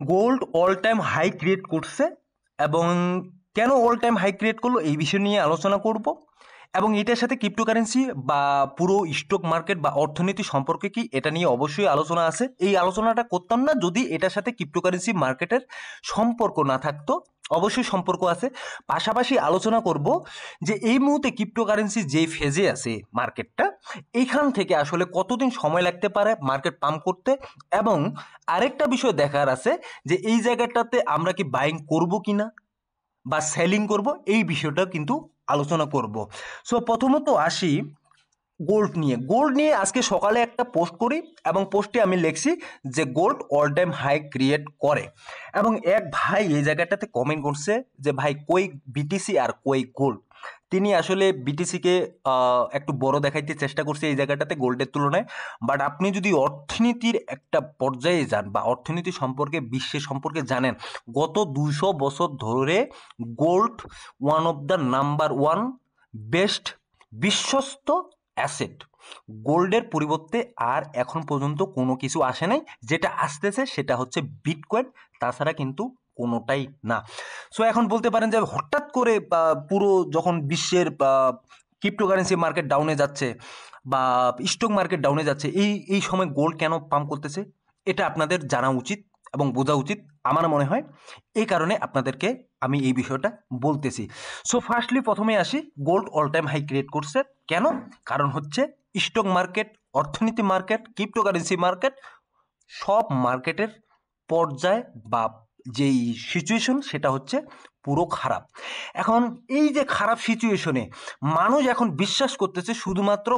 Gold all time high create করছে এবং কেন অল টাইম হাই ক্রিয়েট করলো এই বিষয় নিয়ে আলোচনা করব এবং এটার সাথে ক্রিপ্টোকারেন্সি বা পুরো স্টক মার্কেট বা অর্থনীতি সম্পর্কে কি এটা নিয়ে অবশ্যই আলোচনা আছে। এই আলোচনাটা করতাম না যদি এটার সাথে ক্রিপ্টোকারেন্সি মার্কেটের সম্পর্ক না থাকতো। অবশ্যই সম্পর্ক আছে। পাশাপাশি আলোচনা করব যে এই মুহূর্তে ক্রিপ্টোকারেন্সি যে ফেজে আছে মার্কেটটা, এইখান থেকে আসলে কতদিন সময় লাগতে পারে মার্কেট পাম্প করতে, এবং আরেকটা বিষয় দেখার আছে যে এই জায়গাটাতে আমরা কি বাইং করব কিনা বা সেলিং করব, এই বিষয়টা কিন্তু আলোচনা করব। সো প্রথমত আসি গোল্ড নিয়ে আজকে সকালে একটা পোস্ট করি এবং পোস্টে আমি লিখছি যে gold all time high create করে, এবং এক ভাই এই জায়গাটাতে কমেন্ট করছে যে ভাই কই বিটিসি আর কই গোল্ড। তিনি আসলে বিটিসিকে একটু বড় দেখাইতে চেষ্টা করছে এই জায়গাটাতে গোল্ডের তুলনায়। বাট আপনি যদি অর্থনীতির একটা পর্যায়ে যান বা অর্থনীতি সম্পর্কে বিশ্বের সম্পর্কে জানেন, গত 200 বছর ধরে gold one of the number one best বিশ্বস্ত অ্যাসেট। গোল্ডের পরিবর্তে আর এখন পর্যন্ত কোনো কিছু আসে নাই, যেটা আসতেছে সেটা হচ্ছে বিটকয়েন, তাছাড়া কিন্তু কোনোটাই না। সো এখন বলতে পারেন যে হঠাৎ করে পুরো যখন বিশ্বের ক্রিপ্টোকারেন্সি মার্কেট ডাউনে যাচ্ছে বা স্টক মার্কেট ডাউনে যাচ্ছে, এই সময় গোল্ড কেন পাম্প করতেছে এটা আপনাদের জানা উচিত এবং বোঝা উচিত আমার মনে হয়। এই কারণে আপনাদেরকে আমি এই বিষয়টা বলতেছি। সো ফার্স্টলি প্রথমে আসি, gold all time high create করছে কেন? কারণ হচ্ছে স্টক মার্কেট, অর্থনীতি মার্কেট, ক্রিপ্টোকারেন্সি মার্কেট, সব মার্কেটের পর্যায় বা যেই সিচুয়েশন সেটা হচ্ছে পুরো খারাপ। এখন এই যে খারাপ সিচুয়েশনে মানুষ এখন বিশ্বাস করতেছে শুধুমাত্র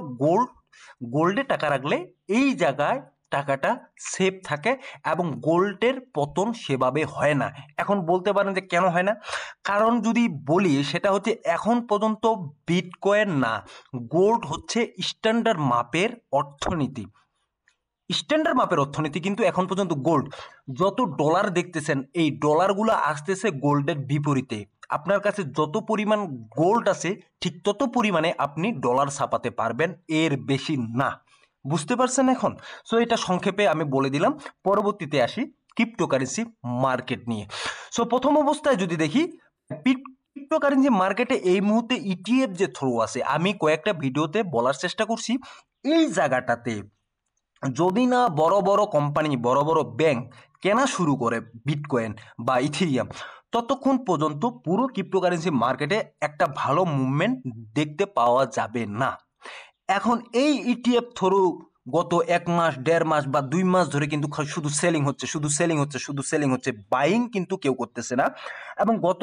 গোল্ডে টাকা রাখলে এই জায়গায় টাকাটা সেফ থাকে এবং গোল্ডের পতন সেভাবে হয় না। এখন বলতে পারেন যে কেন হয় না, কারণ যদি বলি সেটা হচ্ছে এখন পর্যন্ত বিটকয়েন না, গোল্ড হচ্ছে স্ট্যান্ডার্ড মাপের অর্থনীতি। স্ট্যান্ডার্ড মাপের অর্থনীতি কিন্তু এখন পর্যন্ত গোল্ড। যত ডলার দেখতেছেন এই ডলারগুলো আসতেছে গোল্ডের বিপরীতে। আপনার কাছে যত পরিমাণ গোল্ড আছে ঠিক তত পরিমাণে আপনি ডলার ছাপাতে পারবেন, এর বেশি না। বুঝতে পারছেন এখন? সো এটা সংক্ষেপে আমি বলে দিলাম। পরবর্তীতে আসি ক্রিপ্টোকারেন্সি মার্কেট নিয়ে। সো প্রথম অবস্থায় যদি দেখি ক্রিপ্টোকারেন্সি মার্কেটে এই মুহূর্তে ইটিএফ যে থ্রো আছে, আমি কয়েকটা ভিডিওতে বলার চেষ্টা করছি এই জায়গাটাতে যদি না বড় বড় কোম্পানি, বড় বড় ব্যাংক কেনা শুরু করে বিটকয়েন বা ইথেরিয়াম, ততক্ষণ পর্যন্ত পুরো ক্রিপ্টোকারেন্সি মার্কেটে একটা ভালো মুভমেন্ট দেখতে পাওয়া যাবে না। এখন এই ইটিএফ থ্রু গত 1 মাস, 1.5 মাস বা 2 মাস ধরে কিন্তু শুধু সেলিং হচ্ছে, শুধু সেলিং হচ্ছে, শুধু সেলিং হচ্ছে, বাইং কিন্তু কেউ করতেছে না। এবং গত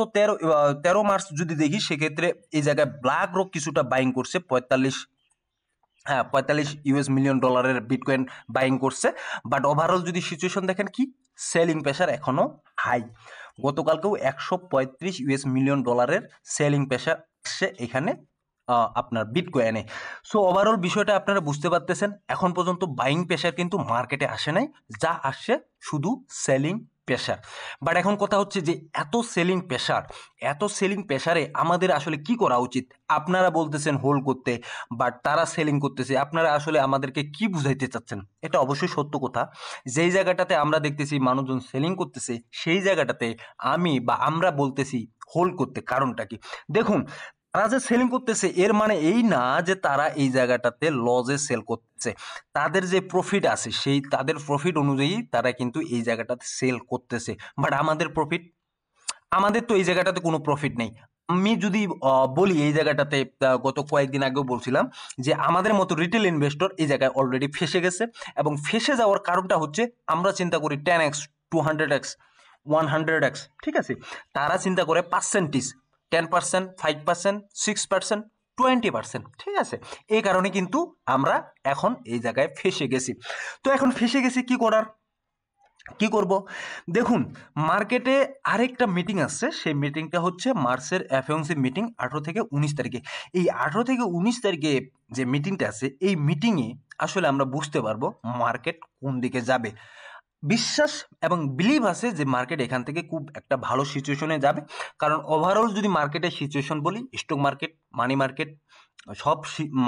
13 মার্চ যদি দেখি সেক্ষেত্রে এই জায়গায় ব্ল্যাক রক কিছুটা বাইং করছে, 45 মিলিয়ন ডলারের বিটকয়েন বাইং করছে। বাট ওভারঅল যদি সিচুয়েশন দেখেন কি, সেলিং প্রেশার এখনো হাই। গতকালকেও 135 মিলিয়ন ডলারের সেলিং প্রেশার আসছে এখানে আপনার বিটকয়েনে। সো ওভারঅল বিষয়টা আপনারা বুঝতে পারতেছেন, এখন পর্যন্ত বাইং প্রেশার কিন্তু মার্কেটে আসে নাই, যা আসছে শুধু সেলিং প্রেশার। বাট এখন কথা হচ্ছে যে এত সেলিং প্রেশারে আমাদের আসলে কি করা উচিত? আপনারা বলতেছেন হোল্ড করতে, বাট তারা সেলিং করতেছে। আপনারা আসলে আমাদেরকে কি বুঝাইতে চাচ্ছেন? এটা অবশ্যই সত্য কথা। যেই জায়গাটাতে আমরা দেখতেছি মানুষজন সেলিং করতেছে, সেই জায়গাটাতে আমরা বলতেছি হোল্ড করতে। কারণটা কি? দেখুন, তারা যে সেলিং করতেছে এর মানে এই না যে তারা এই জায়গাটাতে লজে সেল করতেছে। তাদের যে প্রফিট আছে সেই তাদের প্রফিট অনুযায়ী তারা কিন্তু এই জায়গাটাতে সেল করতেছে। বাট আমাদের তো এই জায়গাটাতে কোনো প্রফিট নেই। আমি যদি বলি এই জায়গাটাতে, গত কয়েকদিন আগেও বলছিলাম যে আমাদের মতো রিটেল ইনভেস্টর এই জায়গায় অলরেডি ফেসে গেছে, এবং ফেসে যাওয়ার কারণটা হচ্ছে আমরা চিন্তা করি 10x, 200x, 100x, ঠিক আছে? তারা চিন্তা করে পার্সেন্টেজ, 10%, 5%, 6%, 20%, ঠিক আছে? এই কারণে কিন্তু আমরা এখন এই জায়গায় ফেসে গেছি। তো এখন ফেসে গেছি, কি করব? দেখুন, মার্কেটে আরেকটা মিটিং আসছে, সেই মিটিংটা হচ্ছে মার্চের এফওএমসি মিটিং 18 থেকে 19 তারিখে। এই 18 থেকে 19 তারিখে যে মিটিংটা আছে, এই মিটিংয়ে আসলে আমরা বুঝতে পারবো মার্কেট কোন দিকে যাবে। বিশ্বাস এবং বিলিভ আছে যে মার্কেট এখান থেকে খুব একটা ভালো সিচুয়েশনে যাবে। কারণ ওভারঅল যদি মার্কেটের সিচুয়েশন বলি, স্টক মার্কেট, মানি মার্কেট সব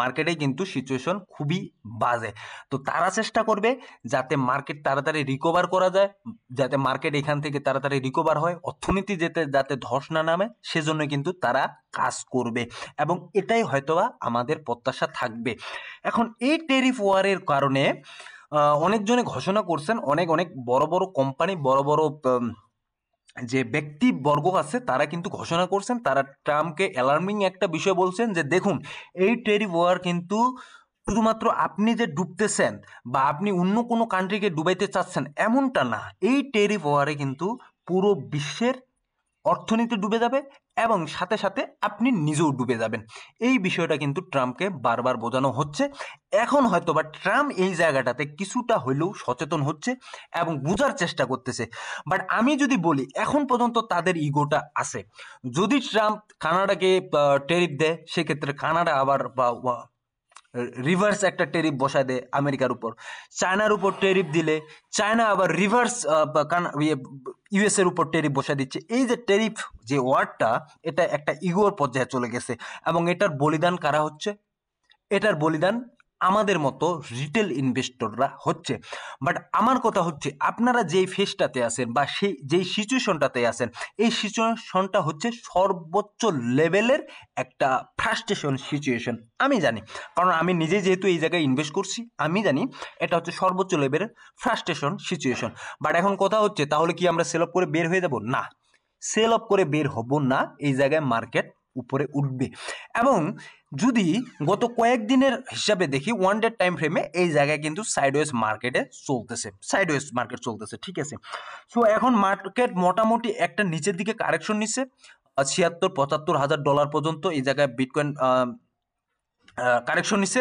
মার্কেটেই কিন্তু সিচুয়েশন খুবই বাজে। তো তারা চেষ্টা করবে যাতে মার্কেট তাড়াতাড়ি রিকভার করা যায়, যাতে মার্কেট এখান থেকে তাড়াতাড়ি রিকভার হয়, অর্থনীতি যাতে ধস না নামে, সেজন্য কিন্তু তারা কাজ করবে এবং এটাই হয়তোবা আমাদের প্রত্যাশা থাকবে। এখন এই ট্যারিফ ওয়ারের কারণে অনেকজনে ঘোষণা করছেন, অনেক অনেক বড় বড় কোম্পানি, বড় বড় যে ব্যক্তিবর্গ আছে তারা কিন্তু ঘোষণা করছেন, তারা ট্রাম্পকে অ্যালার্মিং একটা বিষয় বলছেন যে দেখুন এই ট্যারিফ ওয়ার কিন্তু শুধুমাত্র আপনি যে ডুবতেছেন বা আপনি অন্য কোনো কান্ট্রিকে ডুবাইতে চাচ্ছেন এমনটা না, এই ট্যারিফ ওয়ারে কিন্তু পুরো বিশ্বের অর্থনীতি ডুবে যাবে এবং সাথে সাথে আপনি নিজেও ডুবে যাবেন। এই বিষয়টা কিন্তু ট্রাম্পকে বারবার বোঝানো হচ্ছে। এখন হয়তোবা ট্রাম্প এই জায়গাটাতে কিছুটা হলেও সচেতন হচ্ছে এবং বোঝার চেষ্টা করতেছে। বাট আমি যদি বলি এখন পর্যন্ত তাদের ইগোটা আছে। যদি ট্রাম্প কানাডাকে ট্যারিফ দেয়, সেক্ষেত্রে কানাডা আবার রিভার্স একটা ট্যারিফ বসায় দেয় আমেরিকার উপর। চায়নার উপর ট্যারিফ দিলে চায়না আবার রিভার্স ইউএস এর উপর ট্যারিফ বসায় দিচ্ছে। এই যে ট্যারিফ যে ওয়ার্ডটা, এটা একটা ইগোর পর্যায়ে চলে গেছে এবং এটার বলিদান কারা হচ্ছে? এটার বলিদান আমাদের মতো রিটেল ইনভেস্টররা হচ্ছে। বাট আমার কথা হচ্ছে আপনারা যেই ফেজটাতে আছেন বা যেই সিচুয়েশনটাতে আছেন, এই সিচুয়েশনটা হচ্ছে সর্বোচ্চ লেভেলের একটা ফ্রাস্ট্রেশন সিচুয়েশন। আমি জানি, কারণ আমি নিজে যেহেতু এই জায়গায় ইনভেস্ট করছি, আমি জানি এটা হচ্ছে সর্বোচ্চ লেভেলের ফ্রাস্ট্রেশন সিচুয়েশন। বাট এখন কথা হচ্ছে তাহলে কি আমরা সেল অফ করে বের হয়ে যাব? না, সেল অফ করে বের হব না। এই জায়গায় মার্কেট উপরে উঠবে এবং যদি গত কয়েকদিনের হিসাবে দেখি ওয়ান ডে টাইম ফ্রেমে, এই জায়গায় কিন্তু সাইডওয়েজ মার্কেটে চলতেছে, সাইডওয়েজ মার্কেট চলতেছে, ঠিক আছে। সো এখন মার্কেট মোটামুটি একটা নিচের দিকে কারেকশন নিচ্ছে, ৭৬-৭৫ হাজার ডলার পর্যন্ত এই জায়গায় বিটকয়েন কারেকশন নিচ্ছে।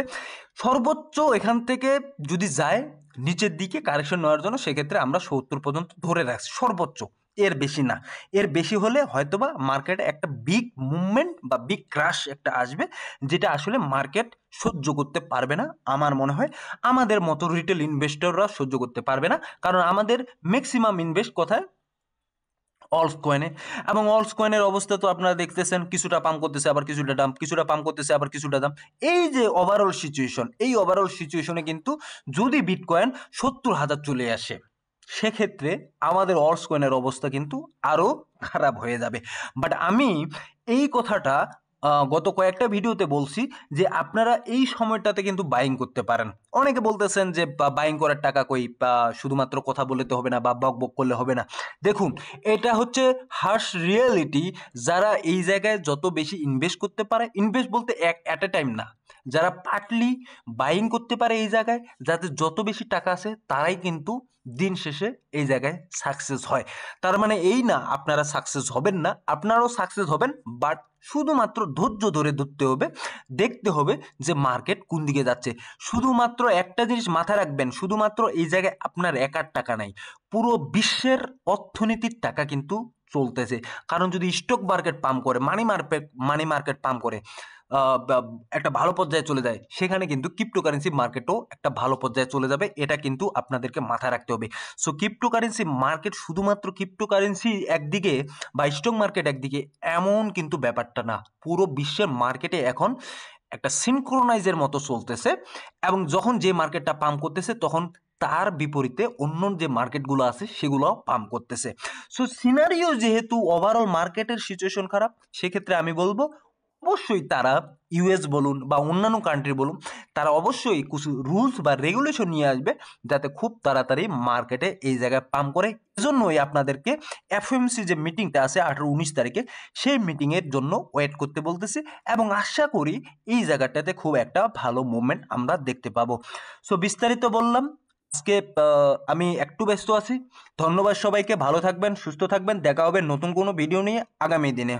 সর্বোচ্চ এখান থেকে যদি যায় নিচের দিকে কারেকশন নেওয়ার জন্য, সেক্ষেত্রে আমরা ৭০ পর্যন্ত ধরে রাখছি সর্বোচ্চ, এর বেশি না। এর বেশি হলে হয়তোবা মার্কেটে একটা বিগ মুভমেন্ট বা বিগ ক্রাশ একটা আসবে, যেটা আসলে মার্কেট সহ্য করতে পারবে না। আমার মনে হয় আমাদের মতো রিটেল ইনভেস্টররা সহ্য করতে পারবে না, কারণ আমাদের ম্যাক্সিমাম ইনভেস্ট কোথায়? অলস কয়েনে। এবং অলস কয়েনের অবস্থা তো আপনারা দেখতেছেন, কিছুটা পাম্প করতেছে আবার কিছুটা ডাম্প, কিছুটা পাম্প করতেছে আবার কিছুটা দাম। এই যে ওভারঅল সিচুয়েশন, এই ওভারঅল সিচুয়েশনে কিন্তু যদি বিটকয়েন ৭০,০০০ চলে আসে, সেক্ষেত্রে আমাদের অলস কয়েনের অবস্থা কিন্তু আরও খারাপ হয়ে যাবে। বাট আমি এই কথাটা গত কয়েকটা ভিডিওতে বলছি যে আপনারা এই সময়টাতে কিন্তু বাইং করতে পারেন। অনেকে বলতেছেন যে বাইং করার টাকা কই, শুধুমাত্র কথা বলতে হবে না বা বক বক করলে হবে না। দেখুন, এটা হচ্ছে হার্শ রিয়েলিটি। যারা এই জায়গায় যত বেশি ইনভেস্ট করতে পারে, ইনভেস্ট বলতে অ্যাট এ টাইম না, যারা পার্টলি বাইং করতে পারে এই জায়গায়, যাদের যত বেশি টাকা আছে, তারাই কিন্তু দিন শেষে এই জায়গায় সাকসেস হয়। তার মানে এই না আপনারা সাকসেস হবেন না, আপনারাও সাকসেস হবেন, বাট শুধুমাত্র ধৈর্য ধরে ধরতে হবে, দেখতে হবে যে মার্কেট কোন দিকে যাচ্ছে। শুধুমাত্র একটা জিনিস মাথায় রাখবেন, শুধুমাত্র এই জায়গায় আপনার একার টাকা নাই, পুরো বিশ্বের অর্থনীতির টাকা কিন্তু চলতেছে। কারণ যদি স্টক মার্কেট পাম্প করে, মানি মার্কেট পাম্প করে একটা ভালো পর্যায়ে চলে যায়, সেখানে কিন্তু ক্রিপ্টোকারেন্সি মার্কেটও একটা ভালো পর্যায়ে চলে যাবে। এটা কিন্তু আপনাদেরকে মাথায় রাখতে হবে। সো ক্রিপ্টোকারেন্সি মার্কেট শুধুমাত্র ক্রিপ্টোকারেন্সি একদিকে বা স্টক মার্কেট একদিকে, এমন কিন্তু ব্যাপারটা না। পুরো বিশ্বের মার্কেটে এখন একটা সিনক্রোনাইজের মতো চলতেছে এবং যখন যে মার্কেটটা পাম্প করতেছে, তখন তার বিপরীতে অন্য যে মার্কেটগুলো আছে সেগুলো পাম্প করতেছে। সো সিনারিও যেহেতু ওভারঅল মার্কেটের সিচুয়েশন খারাপ, সেক্ষেত্রে আমি বলবো অবশ্যই তারা ইউএস বলুন বা অন্যান্য কান্ট্রি বলুন, তারা অবশ্যই কিছু রুলস বা রেগুলেশন নিয়ে আসবে যাতে খুব তাড়াতাড়ি মার্কেটে এই জায়গায় পাম্প করে। এজন্যই আপনাদেরকে এফওএমসি যে মিটিংটা আছে 18-19 তারিখে, সেই মিটিংয়ের জন্য ওয়েট করতে বলতেছি এবং আশা করি এই জায়গাটাতে খুব একটা ভালো মুভমেন্ট আমরা দেখতে পাবো। সো বিস্তারিত বললাম। আজকে আমি একটু ব্যস্ত আছি। ধন্যবাদ সবাইকে, ভালো থাকবেন, সুস্থ থাকবেন, দেখা হবে নতুন কোনো ভিডিও নিয়ে আগামী দিনে।